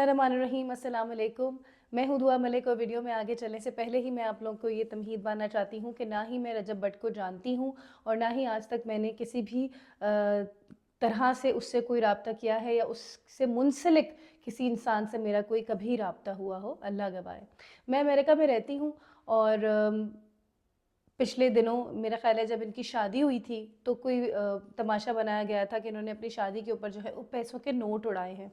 रहीम अस्सलाम वालेकुम। मैं हूँ दुआ मलिक और वीडियो में आगे चलने से पहले ही मैं आप लोगों को ये तमहीद बांधना चाहती हूँ कि ना ही मैं रजब भट्ट को जानती हूँ और ना ही आज तक मैंने किसी भी तरह से उससे कोई रब्ता किया है या उससे मुंसलिक किसी इंसान से मेरा कोई कभी रब्ता हुआ हो, अल्लाह गवाह। मैं अमेरिका में रहती हूँ और पिछले दिनों मेरा ख़्याल है जब इनकी शादी हुई थी तो कोई तमाशा बनाया गया था कि इन्होंने अपनी शादी के ऊपर जो है वो पैसों के नोट उड़ाए हैं।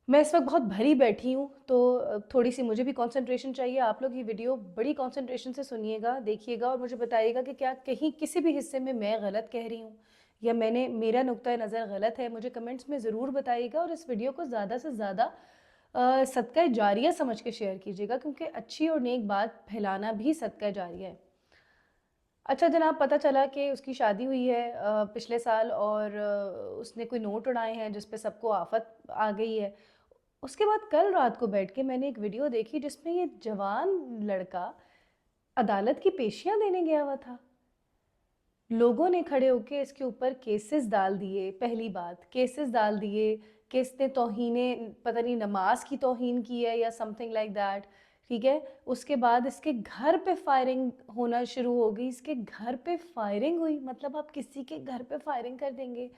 मैं इस वक्त बहुत भरी बैठी हूँ तो थोड़ी सी मुझे भी कंसंट्रेशन चाहिए। आप लोग ये वीडियो बड़ी कंसंट्रेशन से सुनिएगा, देखिएगा और मुझे बताइएगा कि क्या कहीं किसी भी हिस्से में मैं गलत कह रही हूँ या मेरा नुक्ता नज़र गलत है। मुझे कमेंट्स में ज़रूर बताइएगा और इस वीडियो को ज़्यादा से ज़्यादा सदका जारिया समझ के शेयर कीजिएगा, क्योंकि अच्छी और नेक बात फैलाना भी सदका जारिया है। अच्छा जनाब, पता चला कि उसकी शादी हुई है पिछले साल और उसने कोई नोट उड़ाए हैं जिस पे सबको आफत आ गई है। उसके बाद कल रात को बैठ के मैंने एक वीडियो देखी जिसमें ये जवान लड़का अदालत की पेशियां देने गया हुआ था। लोगों ने खड़े होकर इसके ऊपर केसेस डाल दिए। पहली बात, केसेस डाल दिए कि इसने तौहीने पता नहीं नमाज की तौहीन की है या समथिंग लाइक दैट। ठीक है, उसके बाद इसके घर पे फायरिंग होना शुरू हो गई। इसके घर पे फायरिंग हुई, मतलब आप किसी के घर पे फायरिंग कर देंगे।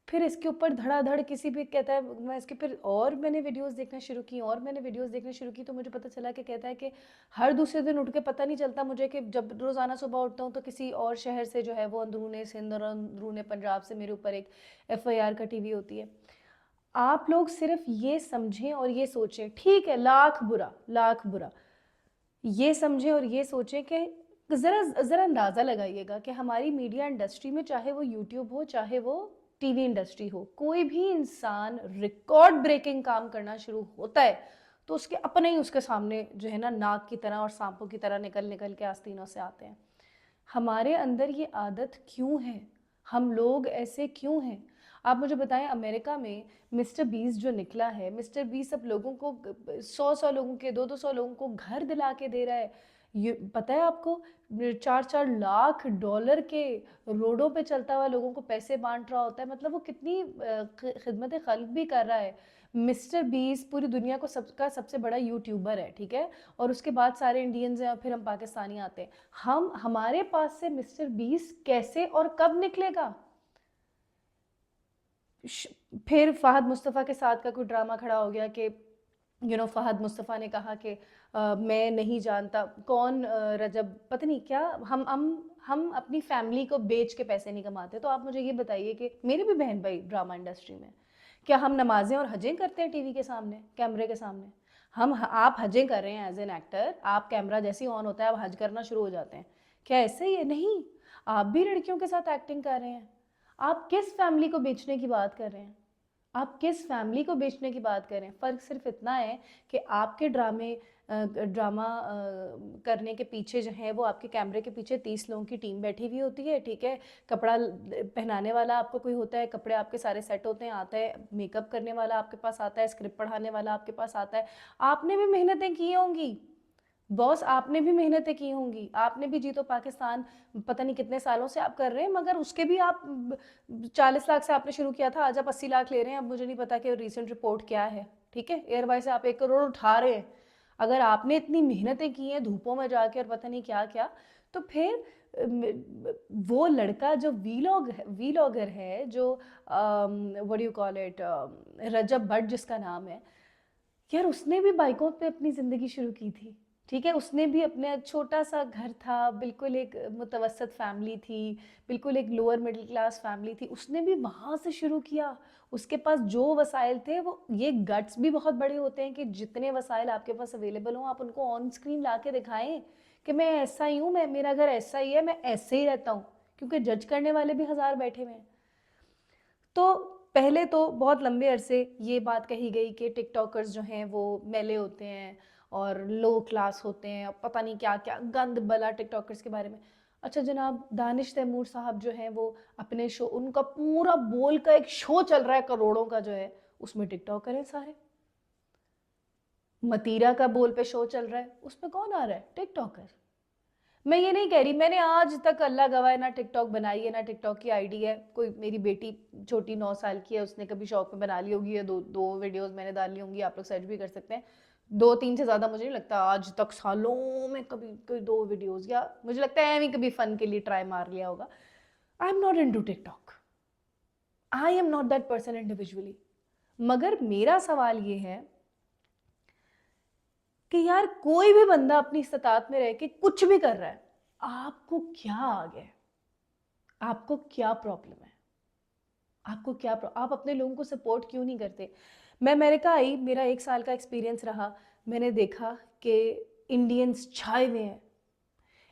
फिर इसके ऊपर धड़ाधड़ किसी भी कहता है, मैं इसके फिर और मैंने वीडियोस देखना शुरू की और मैंने वीडियोस देखना शुरू की तो मुझे पता चला कि कहता है कि हर दूसरे दिन उठ के पता नहीं चलता मुझे कि जब रोज़ाना सुबह उठता हूँ तो किसी और शहर से जो है वो अंदरूने सिंध और अंदरूने पंजाब से मेरे ऊपर एक FIR कटी हुई होती है। आप लोग सिर्फ ये समझें और ये सोचें, ठीक है लाख बुरा लाख बुरा, ये समझें और ये सोचें कि ज़रा ज़रा अंदाज़ा लगाइएगा कि हमारी मीडिया इंडस्ट्री में, चाहे वो यूट्यूब हो चाहे वो टीवी इंडस्ट्री हो, कोई भी इंसान रिकॉर्ड ब्रेकिंग काम करना शुरू होता है तो उसके अपने ही उसके सामने जो है ना नाक की तरह और सांपों की तरह निकल निकल के आस्तीनों से आते हैं। हमारे अंदर ये आदत क्यों है? हम लोग ऐसे क्यों हैं? आप मुझे बताएं। अमेरिका में मिस्टर बीस जो निकला है, मिस्टर बीस सब लोगों को 100-100 लोगों के 200-200 लोगों को घर दिला के दे रहा है। ये पता है आपको, 4-4 लाख डॉलर के रोडों पे चलता हुआ लोगों को पैसे बांट रहा होता है। मतलब वो कितनी खिदमत खल्क भी कर रहा है। मिस्टर बीस पूरी दुनिया को सबका सबसे बड़ा यूट्यूबर है, ठीक है, और उसके बाद सारे इंडियंस हैं और फिर हम पाकिस्तानी आते हैं। हमारे पास से मिस्टर बीस कैसे और कब निकलेगा? फिर फहद मुस्तफ़ा के साथ का कोई ड्रामा खड़ा हो गया कि फहद मुस्तफ़ा ने कहा कि मैं नहीं जानता कौन रजब पता नहीं क्या, हम अपनी फैमिली को बेच के पैसे नहीं कमाते। तो आप मुझे ये बताइए कि मेरे भी बहन भाई ड्रामा इंडस्ट्री में, क्या हम नमाजें और हजें करते हैं टीवी के सामने, कैमरे के सामने? आप हजें कर रहे हैं एज एन एक्टर, आप कैमरा जैसे ही ऑन होता है आप हज करना शुरू हो जाते हैं, क्या ऐसे ही है? नहीं, आप भी लड़कियों के साथ एक्टिंग कर रहे हैं। आप किस फैमिली को बेचने की बात कर रहे हैं? आप किस फैमिली को बेचने की बात कर रहे हैं? फ़र्क सिर्फ इतना है कि आपके ड्रामा करने के पीछे जो है वो आपके कैमरे के पीछे 30 लोगों की टीम बैठी हुई होती है, ठीक है। कपड़ा पहनाने वाला आपको कोई होता है, कपड़े आपके सारे सेट होते हैं, आता है मेकअप करने वाला आपके पास आता है, स्क्रिप्ट पढ़ाने वाला आपके पास आता है। आपने भी मेहनतें की होंगी बॉस, आपने भी मेहनतें की होंगी, आपने भी जी तो पाकिस्तान पता नहीं कितने सालों से आप कर रहे हैं, मगर उसके भी आप 40 लाख से आपने शुरू किया था, आज आप 80 लाख ले रहे हैं। अब मुझे नहीं पता कि रिसेंट रिपोर्ट क्या है, ठीक है। एयरवाई से आप 1 करोड़ उठा रहे हैं। अगर आपने इतनी मेहनतें की हैं धूपों में जाके और पता नहीं क्या क्या, तो फिर वो लड़का जो वीलॉगर है, जो what do you call it, Rajab Bhatt जिसका नाम है, यार उसने भी बाइकों पे अपनी ज़िंदगी शुरू की थी, ठीक है। उसने भी अपने छोटा सा घर था, बिल्कुल एक मुतवसत फैमिली थी, बिल्कुल एक लोअर मिडिल क्लास फैमिली थी, उसने भी वहाँ से शुरू किया। उसके पास जो वसाइल थे, वो ये गट्स भी बहुत बड़े होते हैं कि जितने वसाइल आपके पास अवेलेबल हों आप उनको ऑन स्क्रीन ला के दिखाएं कि मैं ऐसा ही हूँ, मैं मेरा घर ऐसा ही है, मैं ऐसे ही रहता हूँ, क्योंकि जज करने वाले भी हज़ार बैठे हुए हैं। तो पहले तो बहुत लंबे अरसे ये बात कही गई कि टिकटॉकर्स जो हैं वो मैले होते हैं और लो क्लास होते हैं, और पता नहीं क्या क्या गंद बला टिकटॉकर्स के बारे में। अच्छा जनाब, दानिश तैमूर साहब जो हैं वो अपने शो, उनका पूरा बोल का एक शो चल रहा है करोड़ों का जो है, उसमें टिकटॉकर हैं सारे। मतीरा का बोल पे शो चल रहा है, उसमें कौन आ रहा है? टिकटॉकर। मैं ये नहीं कह रही, मैंने आज तक अल्लाह गवाह ना टिकटॉक बनाई है ना टिकटॉक की आईडी है। कोई मेरी बेटी छोटी 9 साल की है, उसने कभी शौक में बना ली होगी, या दो वीडियोस मैंने डाल ली होंगी, आप लोग सर्च भी कर सकते हैं। 2-3 से ज़्यादा मुझे नहीं लगता आज तक सालों में कभी कोई 2 वीडियोस, या मुझे लगता है कभी फन के लिए ट्राई मार लिया होगा। I am not into TikTok, I am not that person individually. मगर मेरा सवाल ये है कि यार कोई भी बंदा अपनी इस्तात में रह के कुछ भी कर रहा है, आपको क्या आ गया, आपको क्या प्रॉब्लम है, आपको क्या आप अपने लोगों को सपोर्ट क्यों नहीं करते? मैं अमेरिका आई, मेरा 1 साल का एक्सपीरियंस रहा, मैंने देखा कि इंडियंस छाए हुए हैं।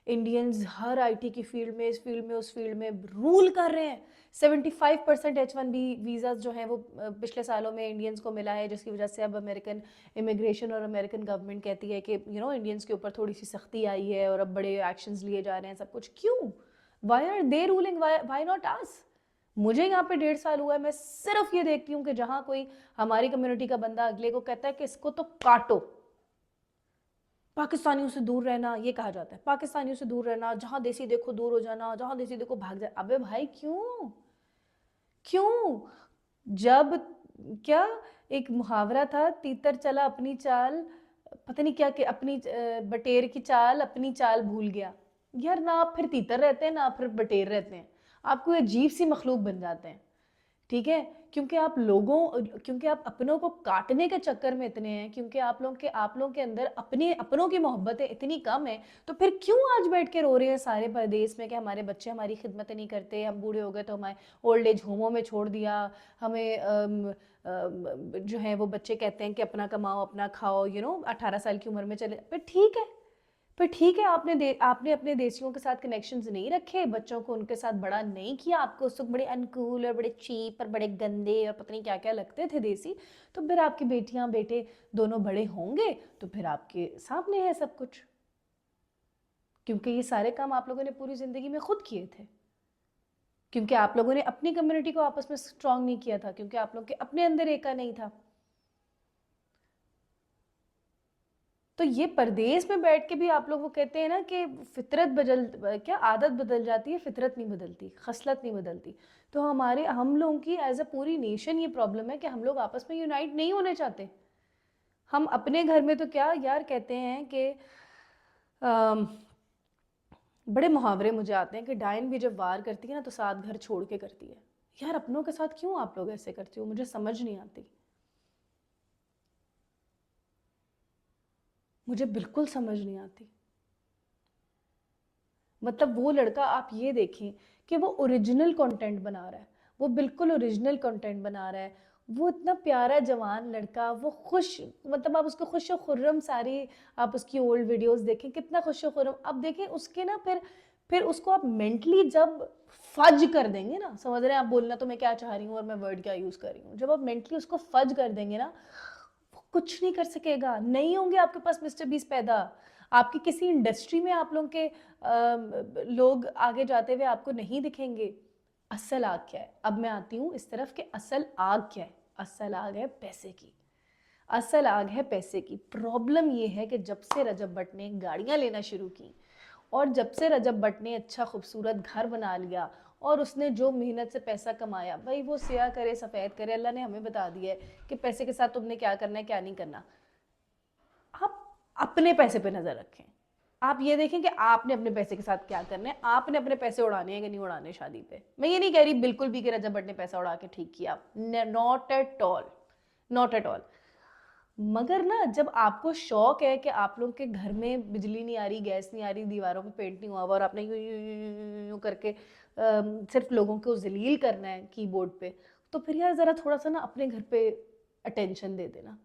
इंडियंस हर आईटी की फील्ड में, इस फील्ड में, उस फील्ड में रूल कर रहे हैं। 75% H1B वीज़ा जो हैं वो पिछले सालों में इंडियंस को मिला है, जिसकी वजह से अब अमेरिकन इमिग्रेशन और अमेरिकन गवर्नमेंट कहती है कि इंडियंस के ऊपर थोड़ी सी सख्ती आई है और अब बड़े एक्शंस लिए जा रहे हैं, सब कुछ। क्यों? Why are they ruling, why not us? मुझे यहाँ पे 1.5 साल हुआ है, मैं सिर्फ ये देखती हूँ कि जहाँ कोई हमारी कम्युनिटी का बंदा अगले को कहता है कि इसको तो काटो, पाकिस्तानियों से दूर रहना, ये कहा जाता है, पाकिस्तानियों से दूर रहना, जहां देसी देखो दूर हो जाना, जहां देसी देखो भाग जाए। अबे भाई क्यों? क्यों? जब क्या एक मुहावरा था, तीतर चला अपनी चाल, पता नहीं क्या, कि अपनी बटेर की चाल अपनी चाल भूल गया। यार ना आप फिर तीतर रहते हैं, ना आप फिर बटेर रहते हैं, आप कोई अजीब सी मखलूक बन जाते हैं, ठीक है? क्योंकि आप अपनों को काटने के चक्कर में इतने हैं, क्योंकि आप लोगों के अंदर अपने अपनों की मोहब्बतें इतनी कम है, तो फिर क्यों आज बैठ के रो रहे हैं सारे परदेश में कि हमारे बच्चे हमारी खिदमतें नहीं करते, हम बूढ़े हो गए तो हमारे ओल्ड एज होमों में छोड़ दिया हमें। जो है वो बच्चे कहते हैं कि अपना कमाओ अपना खाओ, 18 साल की उम्र में चले। पर ठीक है, आपने अपने देसियों के साथ कनेक्शंस नहीं रखे, बच्चों को उनके साथ बड़ा नहीं किया, आपको उस वक्त बड़े अनकूल और बड़े चीप और बड़े गंदे और पता नहीं क्या क्या लगते थे देसी। तो फिर आपकी बेटियां बेटे दोनों बड़े होंगे तो फिर आपके सामने है सब कुछ, क्योंकि ये सारे काम आप लोगों ने पूरी ज़िंदगी में खुद किए थे, क्योंकि आप लोगों ने अपनी कम्युनिटी को आपस में स्ट्रांग नहीं किया था, क्योंकि आप लोग के अपने अंदर एका नहीं था। तो ये परदेश में बैठ के भी आप लोग वो कहते हैं ना कि क्या आदत बदल जाती है, फितरत नहीं बदलती, खसलत नहीं बदलती। तो हम लोगों की एज अ पूरी नेशन ये प्रॉब्लम है कि हम लोग आपस में यूनाइट नहीं होने चाहते। हम अपने घर में तो क्या यार कहते हैं कि बड़े मुहावरे मुझे आते हैं कि डायन भी जब वार करती है ना तो 7 घर छोड़ के करती है। यार अपनों के साथ क्यों आप लोग ऐसे करते हो, मुझे समझ नहीं आती, मुझे बिल्कुल समझ नहीं आती। मतलब वो लड़का, आप ये देखें कि वो ओरिजिनल कंटेंट बना रहा है, वो बिल्कुल ओरिजिनल कंटेंट बना रहा है, वो इतना प्यारा जवान लड़का, वो खुश, मतलब आप उसको खुश खुर्रम, सारी आप उसकी ओल्ड वीडियोस देखें कितना खुश खुर्रम। अब देखें उसके ना, फिर उसको आप मेंटली जब फज कर देंगे ना, समझ रहे हैं आप बोलना तो मैं क्या चाह रही हूँ और मैं वर्ड क्या यूज कर रही हूँ, जब आप मेंटली उसको फज कर देंगे ना, वो कुछ नहीं कर सकेगा। नहीं होंगे आपके पास मिस्टर बीस पैदा, आपकी किसी इंडस्ट्री में आप लोग के लोग आगे जाते हुए आपको नहीं दिखेंगे। असल आग क्या है? अब मैं आती हूँ इस तरफ कि असल आग क्या है। असल आग है पैसे की, असल आग है पैसे की। प्रॉब्लम ये है कि जब से रजब भट्ट ने गाड़ियाँ लेना शुरू की, और जब से रजब भट्ट ने अच्छा खूबसूरत घर बना लिया, और उसने जो मेहनत से पैसा कमाया, भाई वो सिया करे सफ़ेद करे, अल्लाह ने हमें बता दिया है कि पैसे के साथ तुमने क्या करना है क्या नहीं करना। आप अपने पैसे पे नज़र रखें, आप ये देखें कि आपने अपने पैसे के साथ क्या करना है, आपने अपने पैसे उड़ाने हैं कि नहीं उड़ाने शादी पे। मैं ये नहीं कह रही बिल्कुल भी कि रजब भट्ट ने पैसा उड़ा के ठीक किया, not at all, not at all. मगर ना जब आपको शौक है कि आप लोग के घर में बिजली नहीं आ रही, गैस नहीं आ रही, दीवारों पे पेंट नहीं हुआ हुआ, और आपने यूं यूं यूं यूं यूं करके सिर्फ लोगों को जलील करना है कीबोर्ड पे, तो फिर यार ज़रा थोड़ा सा ना अपने घर पे अटेंशन दे देना,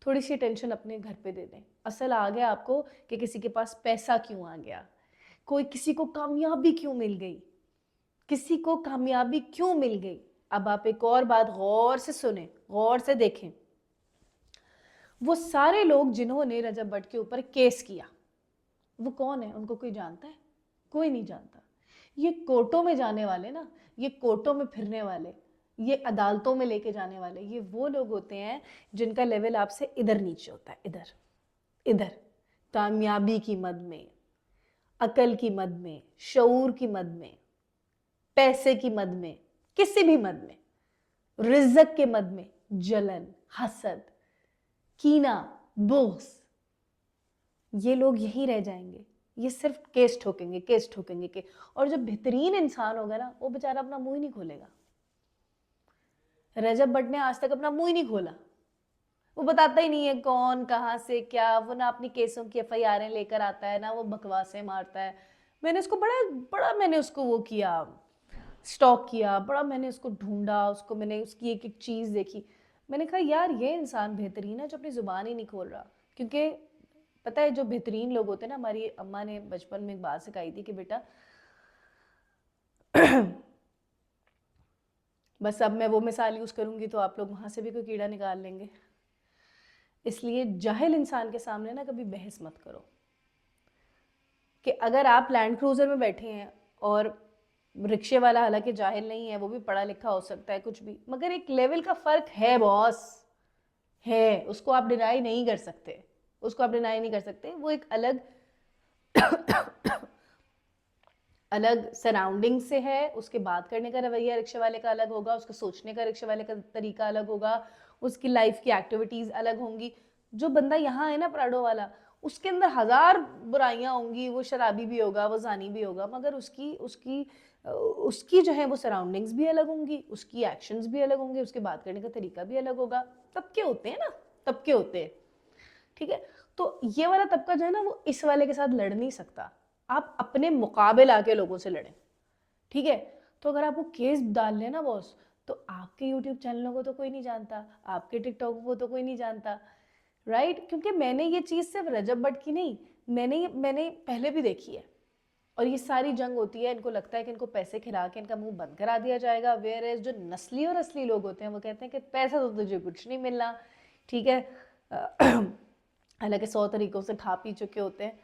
थोड़ी सी अटेंशन अपने घर पे दे दें। असल आ गया आपको कि किसी के पास पैसा क्यों आ गया, कोई किसी को कामयाबी क्यों मिल गई, किसी को कामयाबी क्यों मिल गई। अब आप एक और बात गौर से सुने, गौर से देखें, वो सारे लोग जिन्होंने रजब भट्ट के ऊपर केस किया, वो कौन है? उनको कोई जानता है? कोई नहीं जानता। ये कोर्टों में जाने वाले ना, ये कोर्टों में फिरने वाले, ये अदालतों में लेके जाने वाले, ये वो लोग होते हैं जिनका लेवल आपसे इधर नीचे होता है, इधर इधर, कामयाबी की मद में। अकल की मद में, शऊर की मद में, पैसे की मद में, किसी भी मद में, रिज़्क़ के मद में जलन, हसद, कीना, बुग़्ज़, ये लोग यहीं रह जाएंगे। ये सिर्फ केस ठोकेंगे, केस ठोकेंगे के। और जो बेहतरीन इंसान होगा ना, वो बेचारा अपना मुंह ही नहीं खोलेगा। रजब भट्ट ने आज तक अपना मुंह ही नहीं खोला। वो बताता ही नहीं है कौन, कहाँ से, क्या। वो ना अपनी केसों की FIR लेकर आता है, ना वो बकवासें मारता है। मैंने उसको बड़ा बड़ा मैंने उसको वो किया, स्टॉक किया, बड़ा मैंने उसको ढूंढा, उसको मैंने उसकी एक एक चीज़ देखी। मैंने कहा यार ये इंसान बेहतरीन है जो अपनी ज़ुबान ही नहीं खोल रहा। क्योंकि पता है जो बेहतरीन लोग होते हैं ना, हमारी अम्मा ने बचपन में एक बात सिखाई थी कि बेटा बस अब मैं वो मिसाल यूज़ करूँगी तो आप लोग वहाँ से भी कोई कीड़ा निकाल लेंगे। इसलिए जाहिल इंसान के सामने ना कभी बहस मत करो। कि अगर आप लैंड क्रूज़र में बैठे हैं और रिक्शे वाला हालांकि जाहिल नहीं है, वो भी पढ़ा लिखा हो सकता है कुछ भी, मगर एक लेवल का फ़र्क है बॉस, है। उसको आप डिनाई नहीं कर सकते, उसको आप डिनाई नहीं कर सकते। वो एक अलग अलग सराउंडिंग से है, उसके बात करने का रवैया रिक्शे वाले का अलग होगा, उसका सोचने का रिक्शे वाले का तरीका अलग होगा, उसकी लाइफ की एक्टिविटीज़ अलग होंगी। जो बंदा यहाँ है ना प्राडो वाला, उसके अंदर हज़ार बुराइयाँ होंगी, वो शराबी भी होगा, वो जानी भी होगा, मगर उसकी उसकी उसकी जो है वो सराउंडिंग्स भी अलग होंगी, उसकी एक्शंस भी अलग होंगे, उसके बात करने का तरीका भी अलग होगा। तबके होते हैं ना, तबके होते हैं, ठीक है। तो ये वाला तबका जो है ना, वो इस वाले के साथ लड़ नहीं सकता। आप अपने मुकाबले आके लोगों से लड़ें, ठीक है। तो अगर आप वो केस डाल लें ना बॉस, तो आपके यूट्यूब चैनलों को तो कोई नहीं जानता, आपके टिकटॉक को तो कोई नहीं जानता, राइट। क्योंकि मैंने ये चीज़ सिर्फ रजब भट्ट की नहीं, मैंने पहले भी देखी है। और ये सारी जंग होती है, इनको लगता है कि इनको पैसे खिला के इनका मुंह बंद करा दिया जाएगा। वेयर एज जो नस्ली और असली लोग होते हैं वो कहते हैं कि पैसा तो तुझे कुछ नहीं मिलना, ठीक है। हालांकि 100 तरीकों से खा पी चुके होते हैं।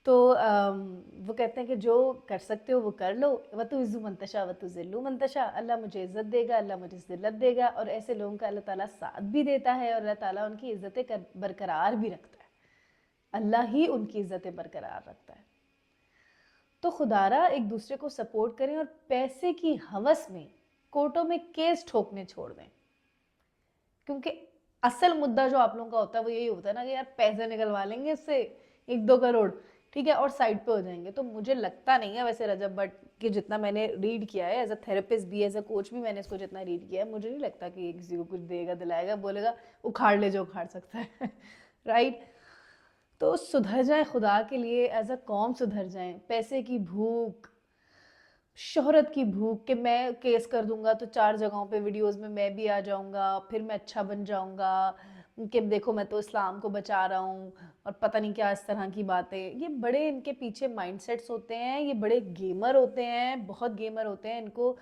तो वो कहते हैं कि जो कर सकते हो वो कर लो, वतु इज़्ज़ु मंतशा वतु ज़िल्लु मंतशा, अल्लाह मुझे इज़्ज़त देगा, अल्लाह मुझे ज़िल्लत देगा। और ऐसे लोगों का अल्लाह ताला साथ भी देता है और अल्लाह ताला उनकी इज़्ज़तें बरकरार भी रखता है। अल्लाह ही उनकी इज़्ज़तें बरकरार रखता है। तो खुदारा एक दूसरे को सपोर्ट करें और पैसे की हवस में कोर्टों में केस ठोकने छोड़ दें। क्योंकि असल मुद्दा जो आप लोगों का होता है वो यही होता है ना कि यार पैसे निकलवा लेंगे इससे 1-2 करोड़, ठीक है, और साइड पे हो जाएंगे। तो मुझे लगता नहीं है वैसे रजब भट्ट कि जितना मैंने रीड किया है एज अ थेरेपिस्ट भी, एज अ कोच भी, मैंने इसको जितना रीड किया है, मुझे नहीं लगता कि किसी को कुछ देगा दिलाएगा, बोलेगा उखाड़ ले जो उखाड़ सकता है राइट। तो सुधर जाए खुदा के लिए, एज अ कौम सुधर जाएं। पैसे की भूख, शोहरत की भूख कि मैं केस कर दूंगा तो 4 जगहों पे वीडियोस में मैं भी आ जाऊंगा, फिर मैं अच्छा बन जाऊंगा, कि देखो मैं तो इस्लाम को बचा रहा हूँ, और पता नहीं क्या इस तरह की बातें। ये बड़े इनके पीछे माइंडसेट्स होते हैं, ये बड़े गेमर होते हैं, बहुत गेमर होते हैं। इनको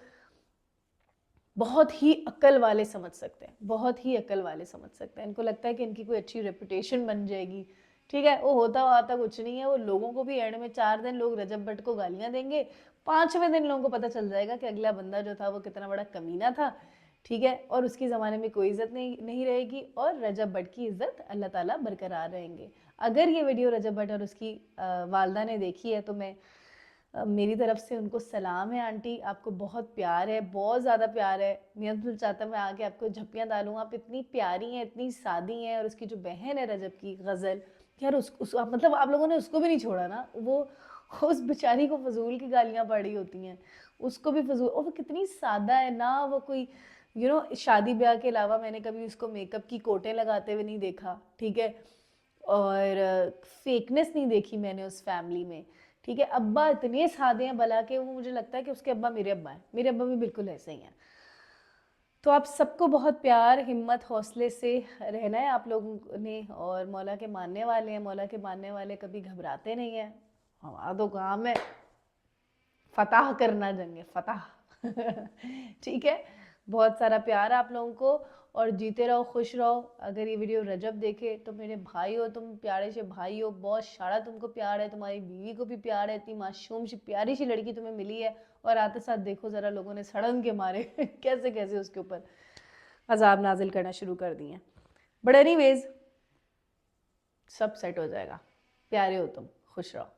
बहुत ही अक्ल वाले समझ सकते हैं, बहुत ही अक्ल वाले समझ सकते हैं। इनको लगता है कि इनकी कोई अच्छी रेपुटेशन बन जाएगी, ठीक है। वो होता आता कुछ नहीं है। वो लोगों को भी एंड में 4 दिन लोग रजब भट्ट को गालियां देंगे, 5वें दिन लोगों को पता चल जाएगा कि अगला बंदा जो था वो कितना बड़ा कमीना था, ठीक है। और उसकी ज़माने में कोई इज़्ज़त नहीं रहेगी, और रजब भट्ट की इज़्ज़त अल्लाह ताला बरकरार रहेंगे। अगर ये वीडियो रजब भट्ट और उसकी वालदा ने देखी है तो मैं मेरी तरफ से उनको सलाम है। आंटी आपको बहुत प्यार है, बहुत ज़्यादा प्यार है। मेरा दिल चाहता मैं आके आपको झप्पियाँ डालूँ, आप इतनी प्यारी हैं, इतनी सादी हैं। और उसकी जो बहन है रजब की, गज़ल, यार उस मतलब आप लोगों ने उसको भी नहीं छोड़ा ना। वो उस बेचारी को फजूल की गालियाँ पड़ी होती हैं, उसको भी फजूल। और वो कितनी सादा है ना, वो कोई शादी ब्याह के अलावा मैंने कभी उसको मेकअप की कोटें लगाते हुए नहीं देखा, ठीक है। और फेकनेस नहीं देखी मैंने उस फैमिली में, ठीक है। अब्बा इतने सादे हैं भला के, वो मुझे लगता है कि उसके अब्बा मेरे अब्बा हैं, मेरे अब्बा भी बिल्कुल ऐसे ही हैं। तो आप सबको बहुत प्यार, हिम्मत, हौसले से रहना है आप लोगों ने। और मौला के मानने वाले हैं, मौला के मानने वाले कभी घबराते नहीं हैं। हमारा तो काम है फतह करना, जंगे फतह ठीक है। बहुत सारा प्यार आप लोगों को, और जीते रहो, खुश रहो। अगर ये वीडियो रजब देखे तो मेरे भाई हो, तुम प्यारे से भाई हो, बहुत सारा तुमको प्यार है, तुम्हारी बीवी को भी प्यार है, इतनी मासूम सी प्यारी सी लड़की तुम्हें मिली है। और आते साथ देखो ज़रा लोगों ने सड़न के मारे कैसे कैसे उसके ऊपर अजाब नाजिल करना शुरू कर दिए। बट एनीवेज सब सेट हो जाएगा। प्यारे हो तुम, खुश रहो।